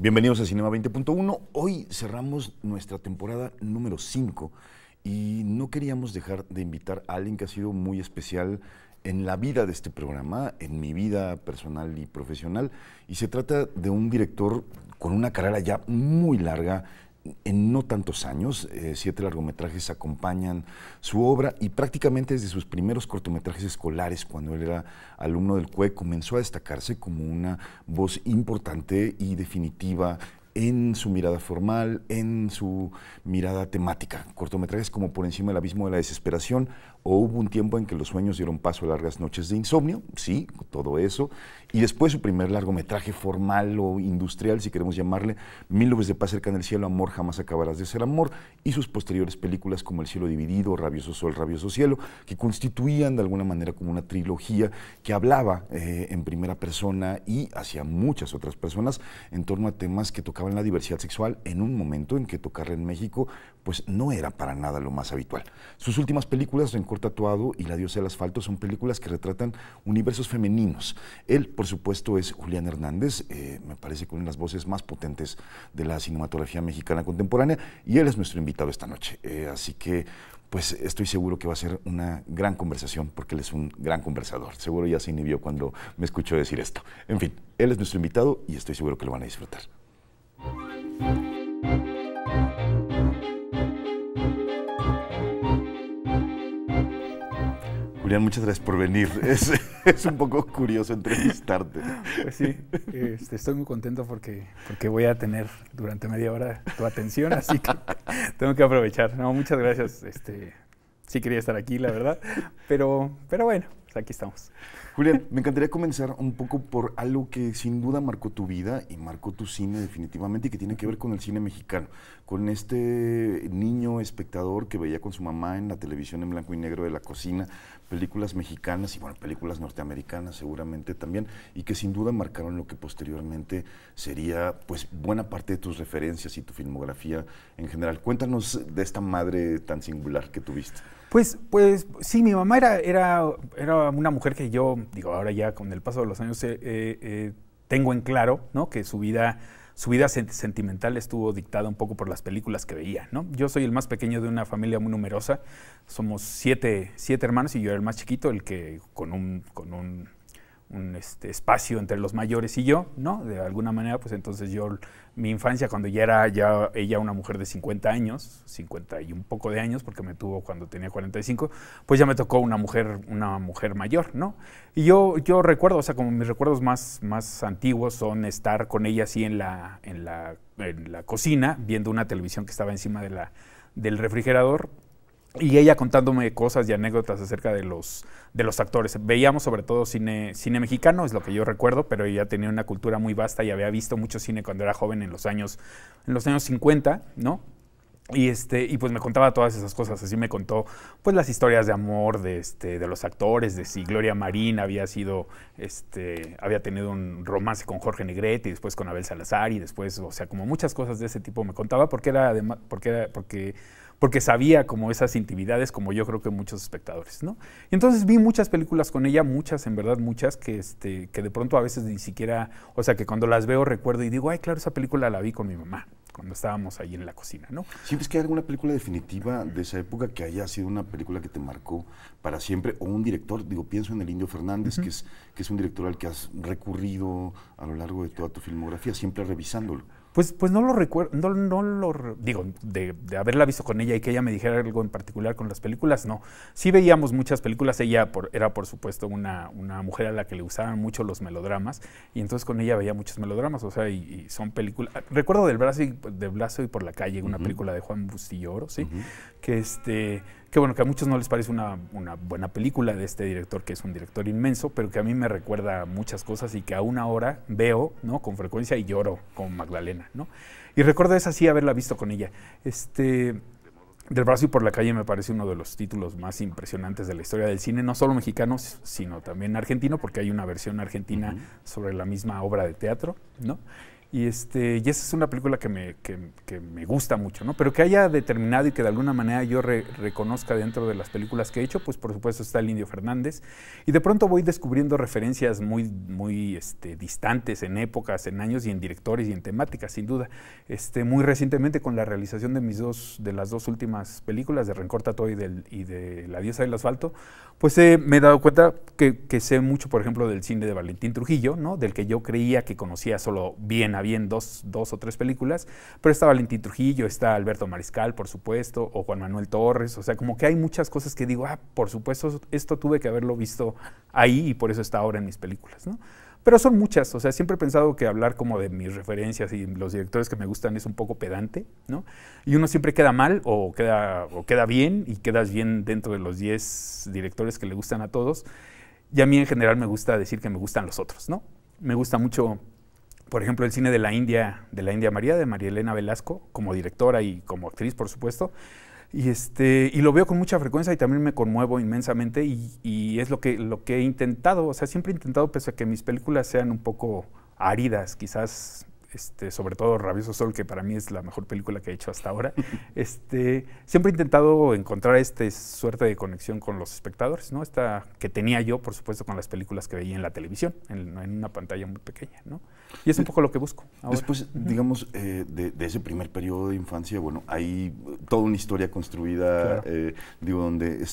Bienvenidos a Cinema 20.1. Hoy cerramos nuestra temporada número 5 y no queríamos dejar de invitar a alguien que ha sido muy especial en la vida de este programa, en mi vida personal y profesional. Y se trata de un director con una carrera ya muy larga, en no tantos años. 7 largometrajes acompañan su obra y prácticamente desde sus primeros cortometrajes escolares, cuando él era alumno del CUE, comenzó a destacarse como una voz importante y definitiva en su mirada formal, en su mirada temática. Cortometrajes como Por encima del abismo de la desesperación, o Hubo un tiempo en que los sueños dieron paso a largas noches de insomnio, sí, todo eso. Y después su primer largometraje formal o industrial, si queremos llamarle, 1000 nubes de paz cerca en el cielo, Amor, jamás acabarás de ser amor, y sus posteriores películas como El cielo dividido, Rabioso sol, rabioso cielo, que constituían de alguna manera como una trilogía que hablaba en primera persona y hacia muchas otras personas en torno a temas que tocaban la diversidad sexual en un momento en que tocarla en México pues no era para nada lo más habitual. Sus últimas películas, Rencor tatuado y La diosa del asfalto, son películas que retratan universos femeninos. Él, por supuesto, es Julián Hernández, me parece que una de las voces más potentes de la cinematografía mexicana contemporánea, y él es nuestro invitado esta noche. Así que pues estoy seguro que va a ser una gran conversación, porque él es un gran conversador. Seguro ya se inhibió cuando me escuchó decir esto. En fin, él es nuestro invitado y estoy seguro que lo van a disfrutar. Julián, muchas gracias por venir. Es un poco curioso entrevistarte. Pues sí, estoy muy contento porque voy a tener durante media hora tu atención, así que tengo que aprovechar. No, muchas gracias. Sí quería estar aquí, la verdad, pero bueno, pues aquí estamos. Julián, me encantaría comenzar un poco por algo que sin duda marcó tu vida y marcó tu cine definitivamente, y que tiene que ver con el cine mexicano, con este niño espectador que veía con su mamá en la televisión en blanco y negro de la cocina películas mexicanas y bueno, películas norteamericanas seguramente también, y que sin duda marcaron lo que posteriormente sería pues buena parte de tus referencias y tu filmografía en general. Cuéntanos de esta madre tan singular que tuviste. Pues sí, mi mamá era una mujer que yo, digo, ahora ya con el paso de los años tengo en claro, ¿no?, que su vida sentimental estuvo dictada un poco por las películas que veía, ¿no? Yo soy el más pequeño de una familia muy numerosa, somos siete hermanos y yo era el más chiquito, el que con un espacio entre los mayores y yo, ¿no? De alguna manera, pues entonces mi infancia, cuando ya era ella una mujer de 50 años, 50 y un poco de años, porque me tuvo cuando tenía 45, pues ya me tocó una mujer mayor, ¿no? Y yo recuerdo, o sea, como mis recuerdos más antiguos son estar con ella así en la cocina, viendo una televisión que estaba encima del refrigerador, y ella contándome cosas y anécdotas acerca de los actores. Veíamos sobre todo cine mexicano, es lo que yo recuerdo, pero ella tenía una cultura muy vasta y había visto mucho cine cuando era joven en los años 50, ¿no? Y pues me contaba todas esas cosas. Así me contó pues las historias de amor de los actores, de si Gloria Marín había tenido un romance con Jorge Negrete y después con Abel Salazar, y después, o sea, como muchas cosas de ese tipo me contaba, porque sabía como esas intimidades, como yo creo que muchos espectadores, ¿no? Y entonces vi muchas películas con ella, en verdad muchas, que de pronto a veces ni siquiera, o sea, que cuando las veo recuerdo y digo, ay, claro, esa película la vi con mi mamá, cuando estábamos ahí en la cocina, ¿no? ¿Sientes que hay alguna película definitiva de esa época que haya sido una película que te marcó para siempre? O un director, digo, pienso en el Indio Fernández, que es un director al que has recurrido a lo largo de toda tu filmografía, siempre revisándolo. Pues no lo recuerdo, digo, de haberla visto con ella y que ella me dijera algo en particular con las películas, no. Sí veíamos muchas películas, ella era por supuesto una mujer a la que le gustaban mucho los melodramas, y entonces con ella veía muchos melodramas, o sea, y son películas. Recuerdo de Blasco y por la calle, una película de Juan Bustillo Oro, ¿sí? Que bueno, que a muchos no les parece una buena película de este director, que es un director inmenso, pero que a mí me recuerda muchas cosas y que aún ahora veo, ¿no?, con frecuencia, y lloro con Magdalena, ¿no? Y recuerdo esa sí haberla visto con ella. Del brazo y por la calle me parece uno de los títulos más impresionantes de la historia del cine, no solo mexicano, sino también argentino, porque hay una versión argentina sobre la misma obra de teatro, ¿no? Y esa es una película que me gusta mucho, ¿no? Pero que haya determinado y que de alguna manera yo reconozca dentro de las películas que he hecho, pues por supuesto está el Indio Fernández. Y de pronto voy descubriendo referencias muy distantes en épocas, en años y en directores y en temáticas, sin duda. Muy recientemente con la realización de las dos últimas películas, de Rencor Tatuado y de La Diosa del Asfalto, pues me he dado cuenta que sé mucho, por ejemplo, del cine de Valentín Trujillo, ¿no? Del que yo creía que conocía solo bien dos o tres películas, pero está Valentín Trujillo, está Alberto Mariscal, por supuesto, o Juan Manuel Torres, o sea, como que hay muchas cosas que digo, por supuesto, esto tuve que haberlo visto ahí y por eso está ahora en mis películas, ¿no? Pero son muchas, o sea, siempre he pensado que hablar como de mis referencias y los directores que me gustan es un poco pedante, ¿no? Y uno siempre queda mal o queda bien y quedas bien dentro de los 10 directores que le gustan a todos. Y a mí en general me gusta decir que me gustan los otros, ¿no? Me gusta mucho, por ejemplo, el cine de la India María, de María Elena Velasco, como directora y como actriz, por supuesto. Y lo veo con mucha frecuencia y también me conmuevo inmensamente y es lo que he intentado, o sea, siempre he intentado, pese a que mis películas sean un poco áridas, quizás, sobre todo Rabioso Sol, que para mí es la mejor película que he hecho hasta ahora, siempre he intentado encontrar suerte de conexión con los espectadores, ¿no? Que tenía yo, por supuesto, con las películas que veía en la televisión, en una pantalla muy pequeña, ¿no? Y es un poco lo que busco ahora. Después, digamos, de ese primer periodo de infancia, bueno, hay toda una historia construida, claro. Donde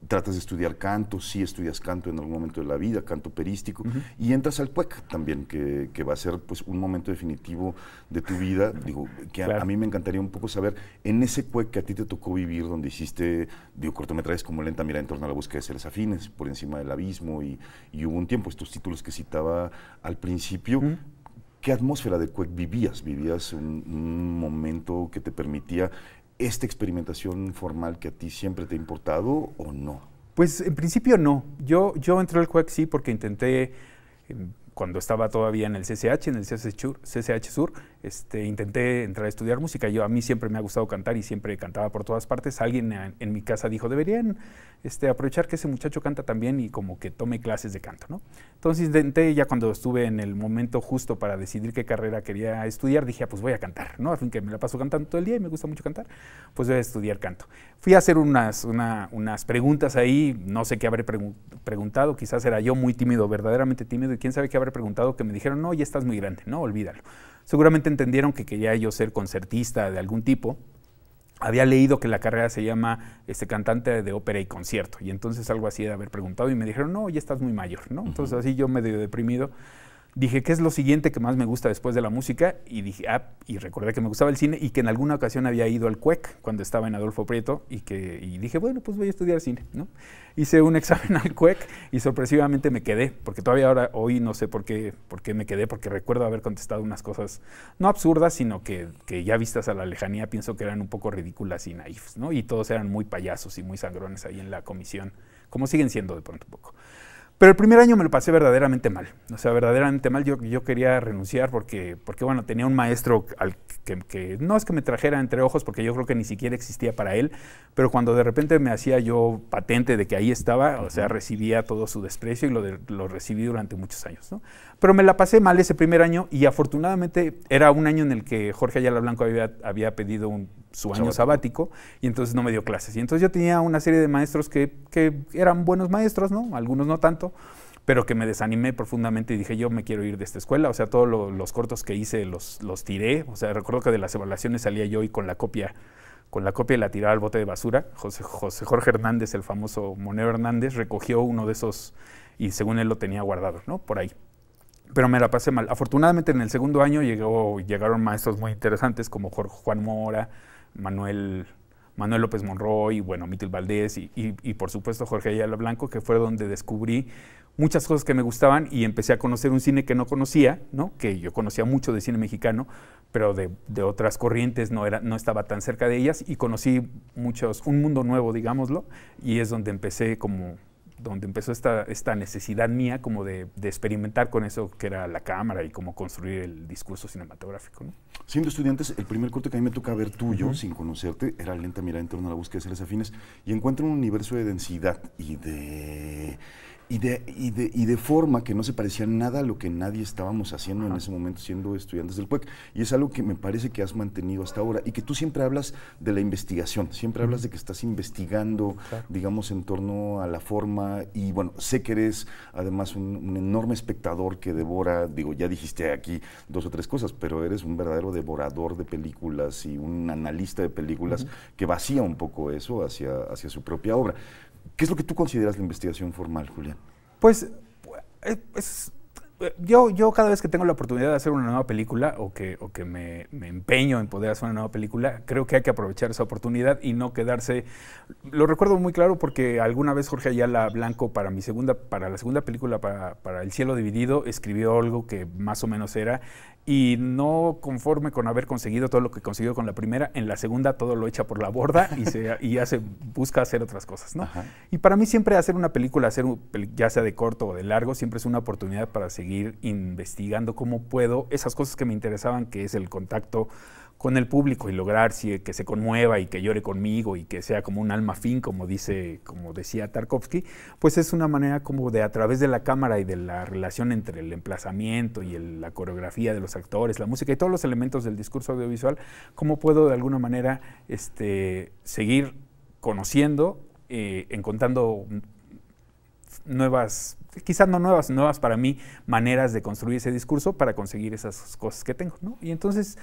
tratas de estudiar canto, sí estudias canto en algún momento de la vida, canto operístico, y entras al CUEC también, que va a ser pues un momento definitivo de tu vida. Digo, que claro. a mí me encantaría un poco saber, en ese CUEC que a ti te tocó vivir, donde hiciste, cortometrajes como Lenta Mirada en torno a la búsqueda de seres afines, Por encima del abismo, y hubo un tiempo, estos títulos que citaba al principio. ¿Qué atmósfera de CUEC vivías? ¿Vivías un momento que te permitía esta experimentación formal que a ti siempre te ha importado o no? Pues en principio no. Yo entré al CUEC sí porque intenté, cuando estaba todavía en el CCH, en el CCH Sur, intenté entrar a estudiar música. A mí siempre me ha gustado cantar y siempre cantaba por todas partes. Alguien en mi casa dijo, deberían aprovechar que ese muchacho canta también y como que tome clases de canto, ¿no? Entonces intenté, ya cuando estuve en el momento justo para decidir qué carrera quería estudiar, dije, pues voy a cantar, ¿no? Al fin que me la paso cantando todo el día y me gusta mucho cantar, pues voy a estudiar canto. Fui a hacer unas preguntas ahí, no sé qué habré preguntado, quizás era yo muy tímido, verdaderamente tímido, y quién sabe qué habré preguntado, que me dijeron, no, ya estás muy grande, no, olvídalo. Seguramente entendieron que quería yo ser concertista de algún tipo. Había leído que la carrera se llama cantante de ópera y concierto, y entonces algo así de haber preguntado, y me dijeron, no, ya estás muy mayor, ¿no? Entonces así yo medio deprimido, dije, ¿qué es lo siguiente que más me gusta después de la música? Y dije, y recordé que me gustaba el cine y que en alguna ocasión había ido al CUEC cuando estaba en Adolfo Prieto y dije, bueno, pues voy a estudiar cine, ¿no? Hice un examen al CUEC y sorpresivamente me quedé, porque todavía hoy no sé por qué me quedé, porque recuerdo haber contestado unas cosas no absurdas, sino que ya vistas a la lejanía pienso que eran un poco ridículas y naifs, ¿no? Y todos eran muy payasos y muy sangrones ahí en la comisión, como siguen siendo de pronto un poco. Pero el primer año me lo pasé verdaderamente mal, o sea, verdaderamente mal. Yo quería renunciar porque bueno, tenía un maestro que no es que me trajera entre ojos, porque yo creo que ni siquiera existía para él, pero cuando de repente me hacía yo patente de que ahí estaba, o sea, recibía todo su desprecio y lo recibí durante muchos años, ¿no? Pero me la pasé mal ese primer año y afortunadamente era un año en el que Jorge Ayala Blanco había pedido su año sabático y entonces no me dio clases. Y entonces yo tenía una serie de maestros que eran buenos maestros, ¿no? Algunos no tanto, pero que me desanimé profundamente y dije, yo me quiero ir de esta escuela. O sea, todos los cortos que hice los tiré. O sea, recuerdo que de las evaluaciones salía yo y con la copia la tiraba al bote de basura. Jorge Hernández, el famoso Monero Hernández, recogió uno de esos y según él lo tenía guardado, ¿no? Por ahí. Pero me la pasé mal. Afortunadamente en el segundo año llegaron maestros muy interesantes como Juan Mora, Manuel López Monroy, y bueno, Mítil Valdés y por supuesto Jorge Ayala Blanco, que fue donde descubrí muchas cosas que me gustaban y empecé a conocer un cine que no conocía, ¿no? Que yo conocía mucho de cine mexicano, pero de otras corrientes no estaba tan cerca de ellas y conocí un mundo nuevo, digámoslo, y es donde empezó esta necesidad mía como de experimentar con eso que era la cámara y cómo construir el discurso cinematográfico, ¿no? Siendo estudiantes, el primer corte que a mí me toca ver tuyo, sin conocerte, era Lenta Mirada en torno a la búsqueda de seres afines, y encuentro un universo de densidad y de y de forma que no se parecía nada a lo que nadie estábamos haciendo en ese momento siendo estudiantes del PUEC. Y es algo que me parece que has mantenido hasta ahora y que tú siempre hablas de la investigación, siempre hablas de que estás investigando, digamos, en torno a la forma y bueno, sé que eres además un enorme espectador que devora, digo, ya dijiste aquí 2 o 3 cosas, pero eres un verdadero devorador de películas y un analista de películas que vacía un poco eso hacia su propia obra. ¿Qué es lo que tú consideras la investigación formal, Julián? Pues yo cada vez que tengo la oportunidad de hacer una nueva película o que me empeño en poder hacer una nueva película, creo que hay que aprovechar esa oportunidad y no quedarse. Lo recuerdo muy claro porque alguna vez Jorge Ayala Blanco para la segunda película, para El cielo dividido, escribió algo que más o menos era, y no conforme con haber conseguido todo lo que consiguió con la primera, en la segunda todo lo echa por la borda y busca hacer otras cosas, ¿no? Y para mí siempre hacer una película, ya sea de corto o de largo, siempre es una oportunidad para seguir investigando cómo puedo, esas cosas que me interesaban, que es el contacto con el público y lograr que se conmueva y que llore conmigo y que sea como un alma fin, como decía Tarkovsky, pues es una manera como de, a través de la cámara y de la relación entre el emplazamiento y la coreografía de los actores, la música y todos los elementos del discurso audiovisual, cómo puedo de alguna manera seguir conociendo, encontrando nuevas, quizás no nuevas para mí, maneras de construir ese discurso para conseguir esas cosas que tengo, ¿no? Y entonces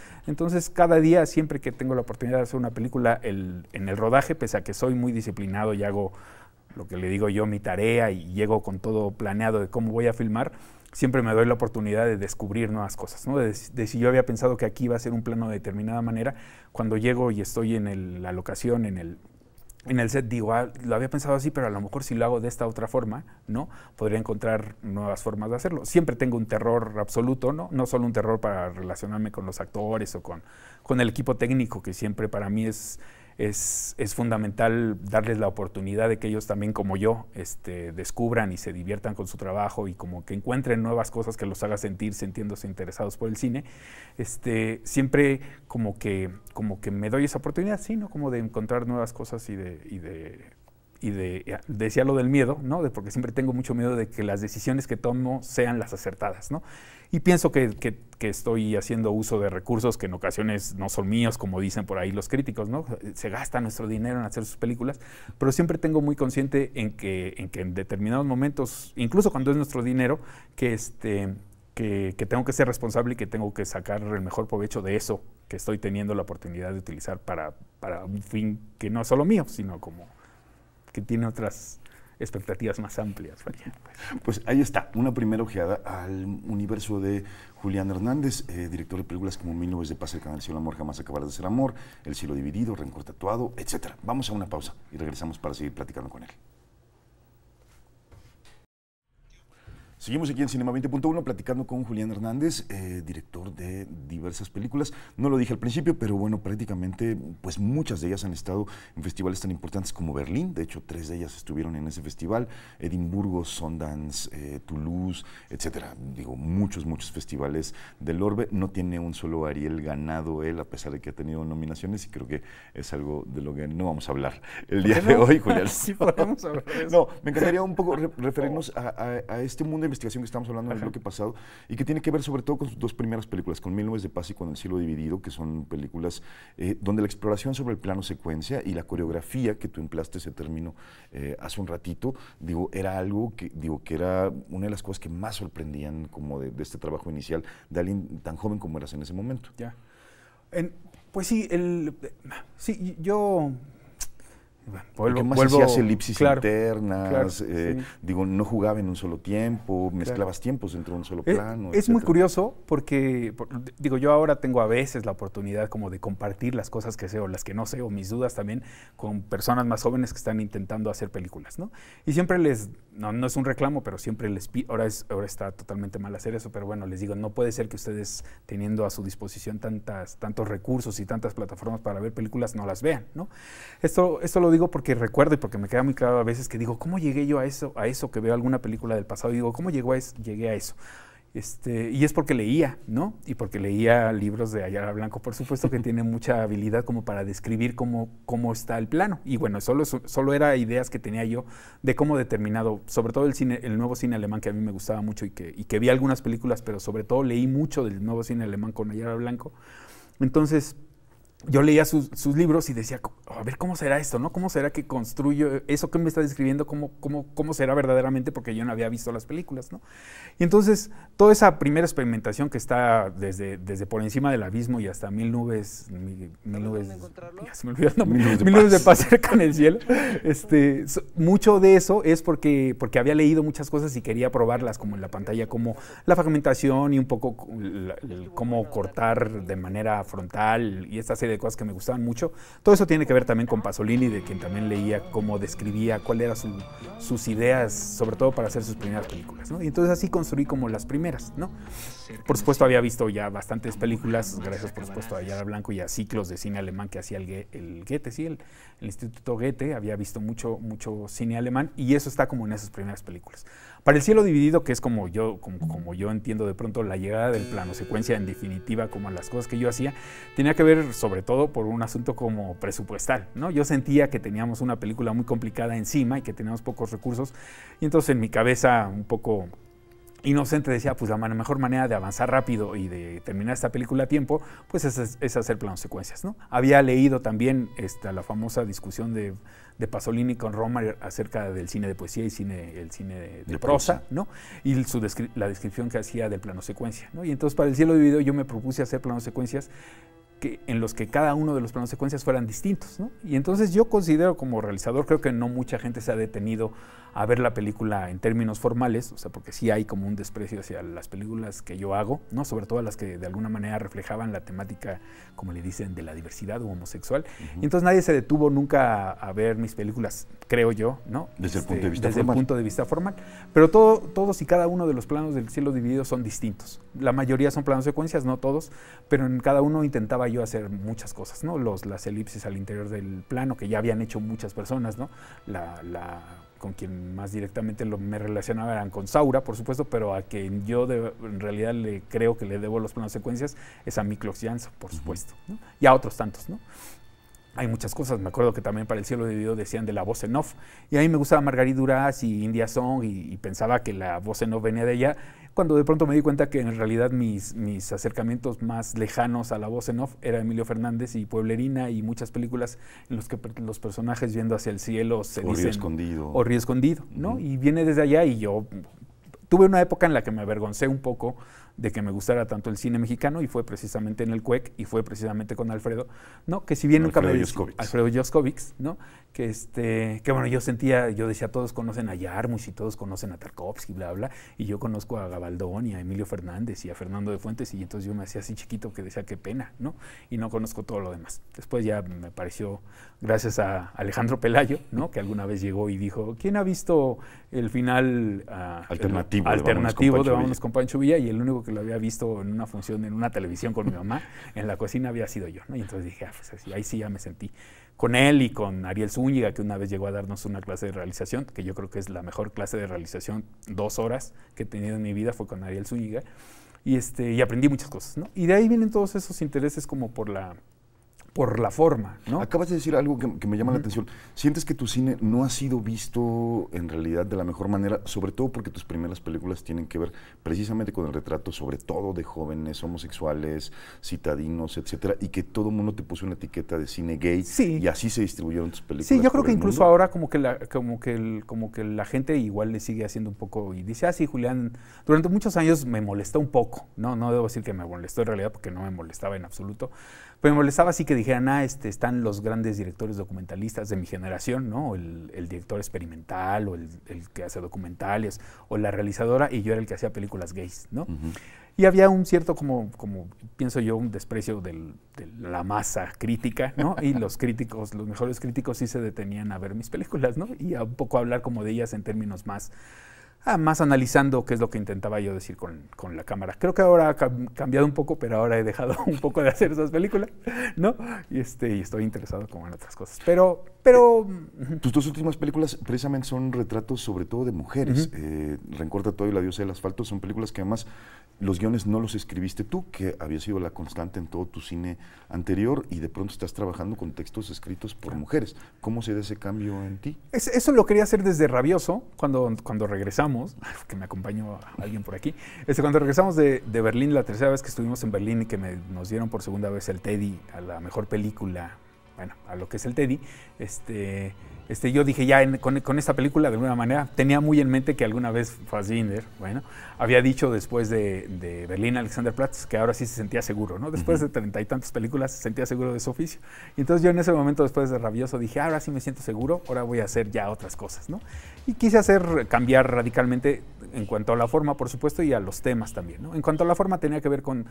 cada día, siempre que tengo la oportunidad de hacer una película, en el rodaje, pese a que soy muy disciplinado y hago lo que le digo yo, mi tarea, y llego con todo planeado de cómo voy a filmar, siempre me doy la oportunidad de descubrir nuevas cosas, ¿no? De si yo había pensado que aquí iba a ser un plano de determinada manera, cuando llego y estoy en la locación, en el set, digo, lo había pensado así, pero a lo mejor si lo hago de esta otra forma, ¿no? Podría encontrar nuevas formas de hacerlo. Siempre tengo un terror absoluto, ¿no? No solo un terror para relacionarme con los actores o con el equipo técnico, que siempre para mí es fundamental darles la oportunidad de que ellos también, como yo, descubran y se diviertan con su trabajo y como que encuentren nuevas cosas que los haga sintiéndose interesados por el cine. Siempre como que me doy esa oportunidad, sí, ¿no? Como de encontrar nuevas cosas decía lo del miedo, ¿no? Porque siempre tengo mucho miedo de que las decisiones que tomo sean las acertadas, ¿no? Y pienso que estoy haciendo uso de recursos que en ocasiones no son míos, como dicen por ahí los críticos, ¿no? Se gasta nuestro dinero en hacer sus películas, pero siempre tengo muy consciente en que en determinados momentos, incluso cuando es nuestro dinero, que tengo que ser responsable y que tengo que sacar el mejor provecho de eso que estoy teniendo la oportunidad de utilizar para un fin que no es solo mío, sino como que tiene otras expectativas más amplias. Pues ahí está, una primera ojeada al universo de Julián Hernández, director de películas como 1000 nubes de paz, El canal Cielo Amor, Jamás acabar de ser amor, El cielo dividido, Rencor tatuado, etc. Vamos a una pausa y regresamos para seguir platicando con él. Seguimos aquí en Cinema 20.1 platicando con Julián Hernández, director de diversas películas. No lo dije al principio, pero bueno, prácticamente pues muchas de ellas han estado en festivales tan importantes como Berlín. De hecho, 3 de ellas estuvieron en ese festival. Edimburgo, Sundance, Toulouse, etcétera. Digo, muchos festivales del orbe. No tiene un solo Ariel ganado él, a pesar de que ha tenido nominaciones, y creo que es algo de lo que no vamos a hablar el día de hoy, Julián. Sí, podemos hablar de eso. No, me encantaría un poco referirnos a este mundo de investigación que estamos hablando en el bloque pasado y que tiene que ver sobre todo con sus 2 primeras películas, con 1000 nubes de paz y con El cielo dividido, que son películas donde la exploración sobre el plano secuencia y la coreografía, que tú empleaste ese término hace un ratito, digo, era algo que era una de las cosas que más sorprendían como de este trabajo inicial de alguien tan joven como eras en ese momento. Ya. Pues sí, yo Vuelvo, hacías elipsis internas, claro, sí. Digo, no jugaba en un solo tiempo, mezclabas tiempos dentro de un solo plano. Es muy curioso porque, digo, yo ahora tengo a veces la oportunidad como de compartir las cosas que sé o las que no sé, o mis dudas también, con personas más jóvenes que están intentando hacer películas, ¿no? Y siempre no es un reclamo, pero siempre les pido, ahora está totalmente mal hacer eso, pero bueno, les digo, no puede ser que ustedes, teniendo a su disposición tantos recursos y tantas plataformas para ver películas, no las vean, ¿no? Esto lo digo porque recuerdo y porque me queda muy claro a veces que digo, ¿cómo llegué yo a eso que veo alguna película del pasado? Y digo, ¿cómo llegué a eso? Y es porque leía, ¿no? Y porque leía libros de Ayala Blanco, por supuesto que tiene mucha habilidad como para describir cómo está el plano. Y bueno, solo era ideas que tenía yo de cómo determinado, sobre todo el nuevo cine alemán que a mí me gustaba mucho y que vi algunas películas, pero sobre todo leí mucho del nuevo cine alemán con Ayala Blanco. Entonces, yo leía sus libros y decía, a ver, ¿cómo será esto, no? ¿Cómo será que construyo eso que me está describiendo? ¿Cómo será verdaderamente? Porque yo no había visto las películas, ¿no? Y entonces, toda esa primera experimentación que está desde por encima del abismo y hasta mil nubes ya se me olvidó el nombre, mil nubes de paz cerca en el cielo, mucho de eso es porque había leído muchas cosas y quería probarlas como en la pantalla, como la fragmentación y un poco cómo cortar de manera frontal y esta serie de cosas que me gustaban mucho. Todo eso tiene que ver también con Pasolini, de quien también leía cómo describía, cuáles eran sus ideas, sobre todo para hacer sus primeras películas, ¿no? Y entonces así construí como las primeras, ¿no? Por supuesto había visto ya bastantes películas, gracias por supuesto a Ayala Blanco y a ciclos de cine alemán que hacía el Goethe, sí, el Instituto Goethe, había visto mucho cine alemán y eso está como en esas primeras películas. Para El cielo dividido, que es como yo entiendo de pronto la llegada del plano secuencia en definitiva, como a las cosas que yo hacía, tenía que ver sobre todo por un asunto como presupuestal, ¿no? Yo sentía que teníamos una película muy complicada encima y que teníamos pocos recursos y entonces en mi cabeza un poco inocente decía, pues la mejor manera de avanzar rápido y de terminar esta película a tiempo, pues es hacer planos secuencias, ¿no? Había leído también la famosa discusión de Pasolini con Romer acerca del cine de poesía y el cine de prosa, ¿no? Y la descripción que hacía del plano secuencia, ¿no? Y entonces para El cielo dividido yo me propuse hacer planos secuencias en los que cada uno de los planos secuencias fueran distintos, ¿no? Y entonces yo considero como realizador, creo que no mucha gente se ha detenido a ver la película en términos formales, o sea, porque sí hay como un desprecio hacia las películas que yo hago, ¿no? Sobre todo las que de alguna manera reflejaban la temática, como le dicen, de la diversidad o homosexual. Y entonces nadie se detuvo nunca a ver mis películas, creo yo, ¿no? Desde el punto de vista desde formal. el punto de vista formal. Pero todos y cada uno de los planos del cielo dividido son distintos. La mayoría son planos secuencias, no todos, pero en cada uno intentaba yo hacer muchas cosas, ¿no? Las elipsis al interior del plano que ya habían hecho muchas personas, ¿no? Con quien más directamente me relacionaba eran con Saura, por supuesto, pero a quien yo en realidad creo que le debo los planos secuencias es a Miklos Janson, por supuesto, ¿no? Y a otros tantos, ¿no? Hay muchas cosas, me acuerdo que también para El cielo dividido decían de la voz en off, y a mí me gustaba Marguerite Duras y India Song, y pensaba que la voz en off venía de ella, cuando de pronto me di cuenta que en realidad mis acercamientos más lejanos a la voz en off era Emilio Fernández y Pueblerina y muchas películas en las que los personajes viendo hacia el cielo se dicen... O Río Escondido, ¿no? Y viene desde allá y yo tuve una época en la que me avergoncé un poco de que me gustara tanto el cine mexicano y fue precisamente en el CUEC y fue precisamente con Alfredo, ¿no? Que si bien nunca me decía Alfredo Joscovich, ¿no? Que bueno, yo decía, todos conocen a Yarmus y todos conocen a Tarkovsky, bla, bla, y yo conozco a Gabaldón y a Emilio Fernández y a Fernando de Fuentes y entonces yo me hacía así chiquito que decía, qué pena, ¿no? Y no conozco todo lo demás. Después ya me pareció, gracias a Alejandro Pelayo, ¿no? Que alguna vez llegó y dijo, ¿quién ha visto el final alternativo de Vámonos con Pancho Villa? Y el único que lo había visto en una función, en una televisión con mi mamá, en la cocina había sido yo, ¿no? Y entonces dije, pues así, ahí sí ya me sentí con él y con Ariel Zúñiga, que una vez llegó a darnos una clase de realización, que yo creo que es la mejor clase de realización, 2 horas que he tenido en mi vida, fue con Ariel Zúñiga, y aprendí muchas cosas, ¿no? Y de ahí vienen todos esos intereses como por la forma, ¿no? Acabas de decir algo que me llama la atención. ¿Sientes que tu cine no ha sido visto en realidad de la mejor manera, sobre todo porque tus primeras películas tienen que ver precisamente con el retrato, sobre todo de jóvenes homosexuales, citadinos, etcétera, y que todo el mundo te puso una etiqueta de cine gay, sí, y así se distribuyeron tus películas? Sí, yo creo que incluso ahora como que la gente igual le sigue haciendo un poco y dice, sí, Julián, durante muchos años me molestó un poco, no debo decir que me molestó en realidad porque no me molestaba en absoluto, pero me molestaba así que dijeran, están los grandes directores documentalistas de mi generación, ¿no? El director experimental o el que hace documentales o la realizadora, y yo era el que hacía películas gays, ¿no? Y había un cierto, como pienso yo, un desprecio de la masa crítica, ¿no? Y los mejores críticos sí se detenían a ver mis películas, ¿no? Y a un poco hablar como de ellas en términos más más analizando qué es lo que intentaba yo decir con la cámara. Creo que ahora ha cambiado un poco, pero ahora he dejado un poco de hacer esas películas, ¿no? Y estoy interesado como en otras cosas. Pero Tus dos últimas películas precisamente son retratos sobre todo de mujeres. Rencor, Tatuado y La diosa del asfalto son películas que además los guiones no los escribiste tú, que había sido la constante en todo tu cine anterior, y de pronto estás trabajando con textos escritos por mujeres. ¿Cómo se da ese cambio en ti? Eso lo quería hacer desde Rabioso, cuando regresamos, que me acompañó alguien por aquí, cuando regresamos de Berlín, la tercera vez que estuvimos en Berlín y que nos dieron por segunda vez el Teddy a la mejor película, bueno, a lo que es el Teddy, yo dije ya con esta película de alguna manera tenía muy en mente que alguna vez Fassbinder, bueno, había dicho después de Berlín Alexanderplatz que ahora sí se sentía seguro, ¿no? Después de 30 y tantas películas se sentía seguro de su oficio. Y entonces yo en ese momento, después de Rabioso, dije, ahora sí me siento seguro, ahora voy a hacer ya otras cosas, ¿no? Y quise cambiar radicalmente en cuanto a la forma, por supuesto, y a los temas también, ¿no? En cuanto a la forma tenía que ver con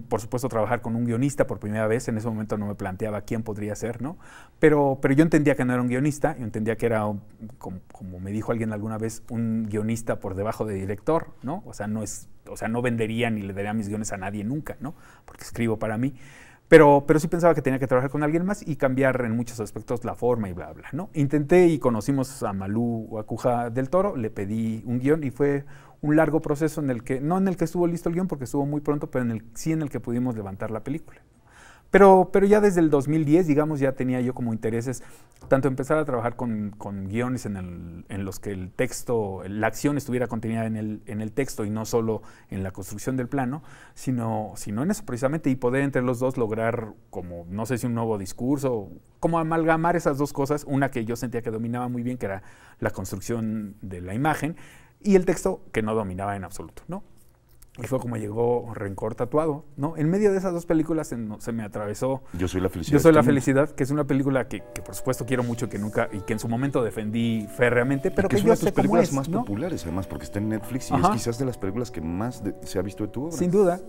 por supuesto, trabajar con un guionista por primera vez. En ese momento no me planteaba quién podría ser, ¿no? Pero yo entendía que no era un guionista, yo entendía que era, como me dijo alguien alguna vez, un guionista por debajo de director, ¿no? O sea, no vendería ni le daría mis guiones a nadie nunca, ¿no? Porque escribo para mí. Pero sí pensaba que tenía que trabajar con alguien más y cambiar en muchos aspectos la forma y bla, bla, ¿no? Intenté y conocimos a Malú Guacuja del Toro, le pedí un guión y fue un largo proceso no en el que estuvo listo el guión porque estuvo muy pronto, pero sí en el que pudimos levantar la película. Pero ya desde el 2010, digamos, ya tenía yo como intereses, tanto empezar a trabajar con guiones en los que el texto, la acción estuviera contenida en el texto y no solo en la construcción del plano, sino en eso precisamente, y poder entre los dos lograr como, no sé si un nuevo discurso, como amalgamar esas dos cosas, una que yo sentía que dominaba muy bien, que era la construcción de la imagen, y el texto que no dominaba en absoluto, ¿no? Y fue como llegó Rencor, Tatuado, ¿no? En medio de esas dos películas se me atravesó Yo soy la felicidad. Yo soy la felicidad, que es una película que por supuesto quiero mucho, que en su momento defendí férreamente, pero que es yo una de tus sé cómo películas es, más ¿no? populares, además, porque está en Netflix y Ajá. es quizás de las películas que más se ha visto de tu obra. Sin duda.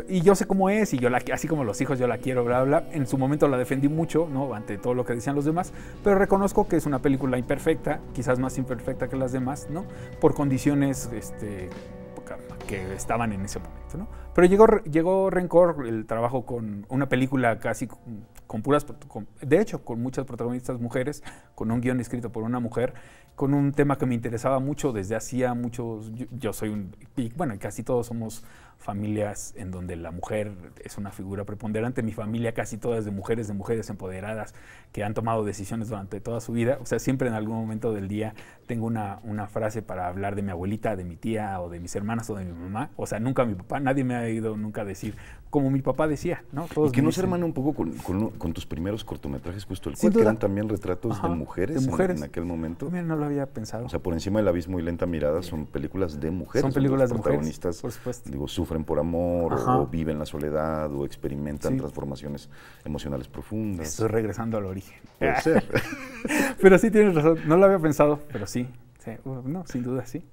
Y yo sé cómo es, y así como los hijos yo la quiero, bla, bla. En su momento la defendí mucho, ¿no? Ante todo lo que decían los demás, pero reconozco que es una película imperfecta, quizás más imperfecta que las demás, ¿no? Por condiciones que estaban en ese momento, ¿no? Pero llegó Rencor, el trabajo con una película casi con de hecho, con muchas protagonistas mujeres, con un guión escrito por una mujer, con un tema que me interesaba mucho desde hacía muchos. Yo soy bueno, casi todos somos familias en donde la mujer es una figura preponderante. Mi familia casi toda es de mujeres empoderadas que han tomado decisiones durante toda su vida. O sea, siempre en algún momento del día tengo una frase para hablar de mi abuelita, de mi tía o de mis hermanas o de mi mamá. O sea, nunca mi papá, nadie me ha oído nunca decir como mi papá decía, ¿no? Todos y que no se hermana un poco con tus primeros cortometrajes, justo el cual, que eran también retratos de mujeres en aquel momento. También no lo había pensado. O sea, Por encima del abismo y Lenta mirada son películas de mujeres. Son películas de mujeres, protagonistas, por supuesto. Digo, sufren por amor, o viven la soledad, o experimentan transformaciones emocionales profundas. Estoy regresando al origen. Puede ser. Pero sí tienes razón, no lo había pensado, pero sí. No, sin duda sí.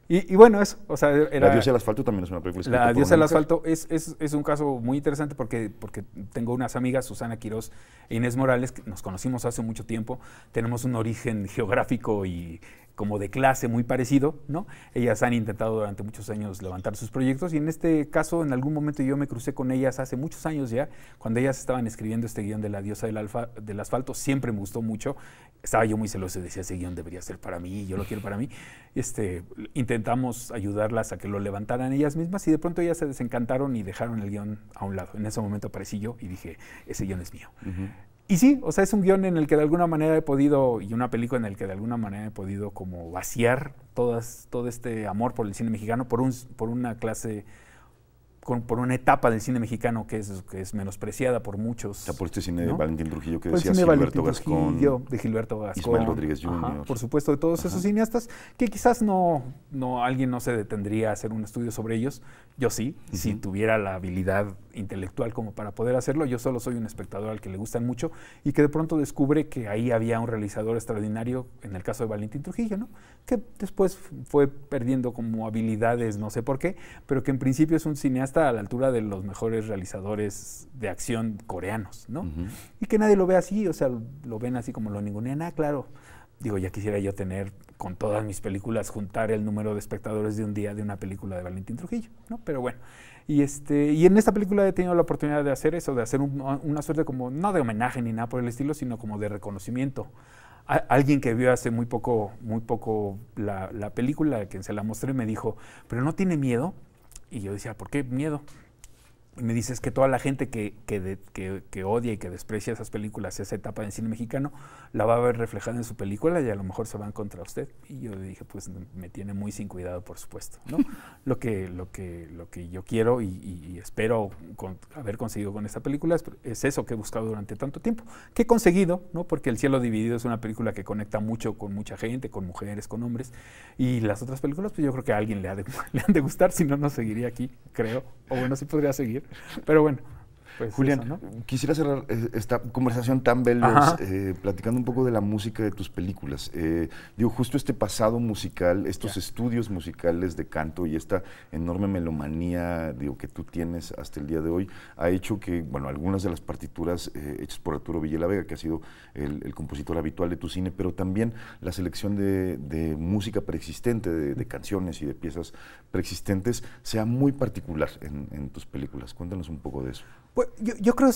Y bueno, eso, o sea, era... La diosa del asfalto también es una película escrita La diosa del mujer. asfalto es un caso muy interesante porque tengo unas amigas, Susana Quirós e Inés Morales, que nos conocimos hace mucho tiempo, tenemos un origen geográfico y como de clase muy parecido, ¿no? Ellas han intentado durante muchos años levantar sus proyectos y en este caso, en algún momento yo me crucé con ellas hace muchos años ya, cuando ellas estaban escribiendo este guión de La diosa del asfalto, siempre me gustó mucho, estaba yo muy celoso y decía, ese guión debería ser para mí, yo lo quiero para mí. Intentamos ayudarlas a que lo levantaran ellas mismas y de pronto ellas se desencantaron y dejaron el guión a un lado. En ese momento aparecí yo y dije, ese guión es mío. Y sí, o sea, es un guión en el que de alguna manera he podido, y una película en el que de alguna manera he podido como vaciar todo este amor por el cine mexicano, por una clase, por una etapa del cine mexicano que es menospreciada por muchos. O sea, por este cine, ¿no?, de Valentín Trujillo que por decías, Gilberto Gascón, de Gilberto Gascón, Ismael Rodríguez Jr. Por supuesto, de todos esos cineastas que quizás alguien no se detendría a hacer un estudio sobre ellos. Yo sí, si tuviera la habilidad intelectual como para poder hacerlo. Yo solo soy un espectador al que le gustan mucho y que de pronto descubre que ahí había un realizador extraordinario, en el caso de Valentín Trujillo, ¿no?, que después fue perdiendo como habilidades, no sé por qué, pero que en principio es un cineasta a la altura de los mejores realizadores de acción coreanos, ¿no? Y que nadie lo ve así, o sea, lo ven así como lo ningunean. Claro, digo, ya quisiera yo tener con todas mis películas, juntar el número de espectadores de un día de una película de Valentín Trujillo, ¿no? Pero bueno, y en esta película he tenido la oportunidad de hacer eso, de hacer una suerte como, no de homenaje ni nada por el estilo, sino como de reconocimiento. Alguien que vio hace muy poco la película, que se la mostré, me dijo, ¿pero no tiene miedo? Y yo decía, ¿por qué miedo? Y me dice, es que toda la gente que odia y que desprecia esas películas, esa etapa del cine mexicano, la va a ver reflejada en su película y a lo mejor se van contra usted. Y yo le dije, pues me tiene muy sin cuidado, por supuesto, ¿no? Lo que yo quiero y espero haber conseguido con esta película es eso que he buscado durante tanto tiempo. Que he conseguido, ¿no? Porque El cielo dividido es una película que conecta mucho con mucha gente, con mujeres, con hombres. Y las otras películas, pues yo creo que a alguien le han de gustar, si no, no seguiría aquí, creo. O bueno, sí podría seguir. Pero bueno, pues Julián, eso, ¿no? quisiera cerrar esta conversación tan veloz platicando un poco de la música de tus películas. Digo, justo este pasado musical, estos estudios musicales de canto y esta enorme melomanía, digo, que tú tienes hasta el día de hoy, ha hecho que, bueno, algunas de las partituras hechas por Arturo Villela Vega, que ha sido el compositor habitual de tu cine, pero también la selección de música preexistente, de canciones y de piezas preexistentes, sea muy particular en tus películas. Cuéntanos un poco de eso. Pues yo creo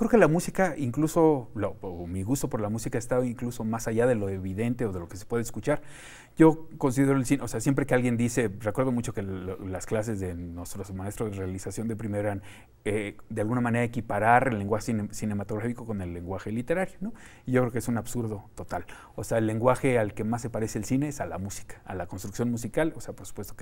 que la música, incluso, o mi gusto por la música ha estado incluso más allá de lo evidente o de lo que se puede escuchar. Yo considero el cine, o sea, siempre que alguien dice, recuerdo mucho que las clases de nuestros maestros de realización de primero eran, de alguna manera, equiparar el lenguaje cinematográfico con el lenguaje literario, ¿no? Y yo creo que es un absurdo total. O sea, el lenguaje al que más se parece el cine es a la música, a la construcción musical, o sea, por supuesto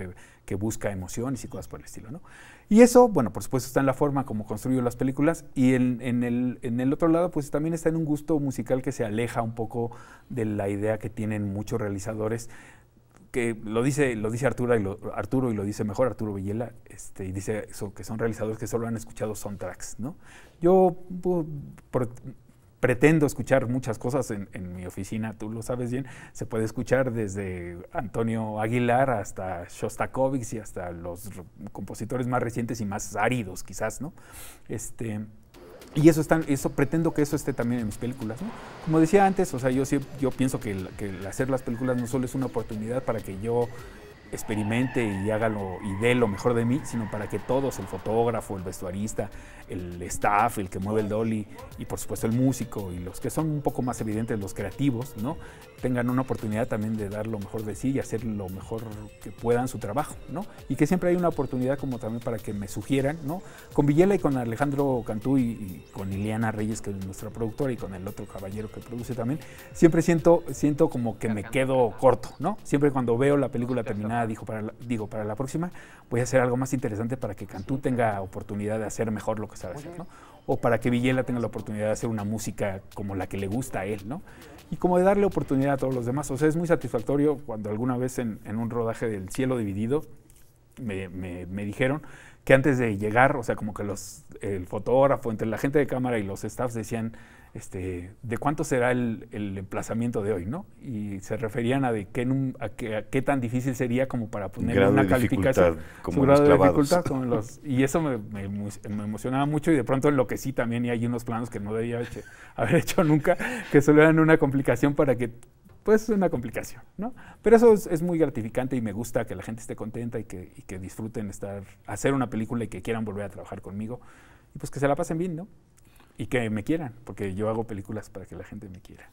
que busca emociones y cosas por el estilo, ¿no? Y eso, bueno, por supuesto está en la forma como construyo las películas y en el otro lado, pues también está en un gusto musical que se aleja un poco de la idea que tienen muchos realizadores, que lo dice Arturo y lo dice mejor Arturo Villela, y dice eso, que son realizadores que solo han escuchado soundtracks, ¿no? Yo pretendo escuchar muchas cosas en mi oficina, tú lo sabes bien, se puede escuchar desde Antonio Aguilar hasta Shostakovich y hasta los compositores más recientes y más áridos quizás, ¿no? Y eso pretendo que eso esté también en mis películas, ¿no? Como decía antes, o sea, yo pienso que el hacer las películas no solo es una oportunidad para que yo experimente y y dé lo mejor de mí, sino para que todos, el fotógrafo, el vestuarista, el staff, el que mueve el dolly y por supuesto el músico y los que son un poco más evidentes, los creativos, ¿no? Tengan una oportunidad también de dar lo mejor de sí y hacer lo mejor que puedan su trabajo, ¿no? Y que siempre hay una oportunidad como también para que me sugieran, ¿no? Con Villela y con Alejandro Cantú y con Iliana Reyes, que es nuestra productora, y con el otro caballero que produce también, siempre siento como que me quedo corto, ¿no? Siempre cuando veo la película terminada para la próxima voy a hacer algo más interesante para que Cantú tenga oportunidad de hacer mejor lo que sabe hacer, ¿no? O para que Villela tenga la oportunidad de hacer una música como la que le gusta a él, ¿no? Y como de darle oportunidad a todos los demás. O sea, es muy satisfactorio cuando alguna vez en un rodaje del Cielo Dividido me dijeron que antes de llegar, o sea, como que el fotógrafo, entre la gente de cámara y los staffs decían, de cuánto será el emplazamiento de hoy, ¿no? Y se referían a qué tan difícil sería como para poner una calificación, como su grado de dificultad, y eso me emocionaba mucho y de pronto enloquecí también y hay unos planos que no debía haber hecho nunca, que solo eran una complicación para que, pues es una complicación, ¿no? Pero eso es muy gratificante y me gusta que la gente esté contenta y que disfruten hacer una película y que quieran volver a trabajar conmigo y pues que se la pasen bien, ¿no? Y que me quieran, porque yo hago películas para que la gente me quiera.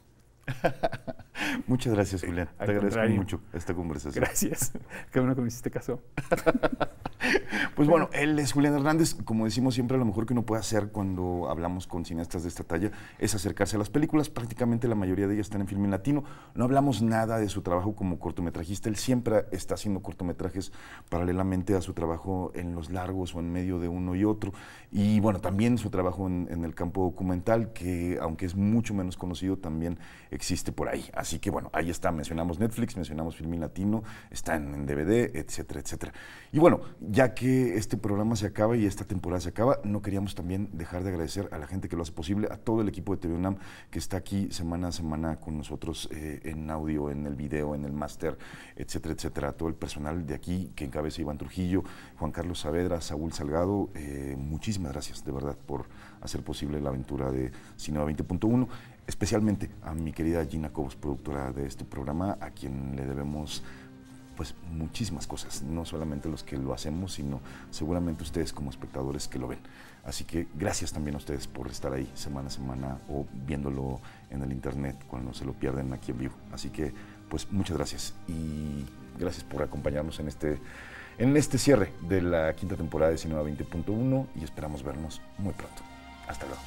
Muchas gracias, Julián. Te agradezco mucho esta conversación. Gracias. Qué bueno que me hiciste caso. Pues bueno, él es Julián Hernández. Como decimos siempre, lo mejor que uno puede hacer cuando hablamos con cineastas de esta talla es acercarse a las películas. Prácticamente la mayoría de ellas están en Filmin Latino. No hablamos nada de su trabajo como cortometrajista. Él siempre está haciendo cortometrajes paralelamente a su trabajo en los largos o en medio de uno y otro. Y bueno, también su trabajo en el campo documental, que aunque es mucho menos conocido, también existe por ahí. Así que bueno, ahí está. Mencionamos Netflix, mencionamos Filmin Latino, está en DVD, etcétera, etcétera. Y bueno, ya que este programa se acaba y esta temporada se acaba, no queríamos también dejar de agradecer a la gente que lo hace posible, a todo el equipo de TV UNAM que está aquí semana a semana con nosotros en audio, en el video, en el máster, etcétera, etcétera. A todo el personal de aquí que encabeza Iván Trujillo, Juan Carlos Saavedra, Saúl Salgado, muchísimas gracias de verdad por hacer posible la aventura de Cinema 20.1. especialmente a mi querida Gina Cobos, productora de este programa, a quien le debemos pues muchísimas cosas, no solamente los que lo hacemos, sino seguramente ustedes como espectadores que lo ven. Así que gracias también a ustedes por estar ahí semana a semana o viéndolo en el internet cuando se lo pierden aquí en vivo. Así que pues muchas gracias y gracias por acompañarnos en este cierre de la quinta temporada de Cinema 20.1 y esperamos vernos muy pronto. Hasta luego.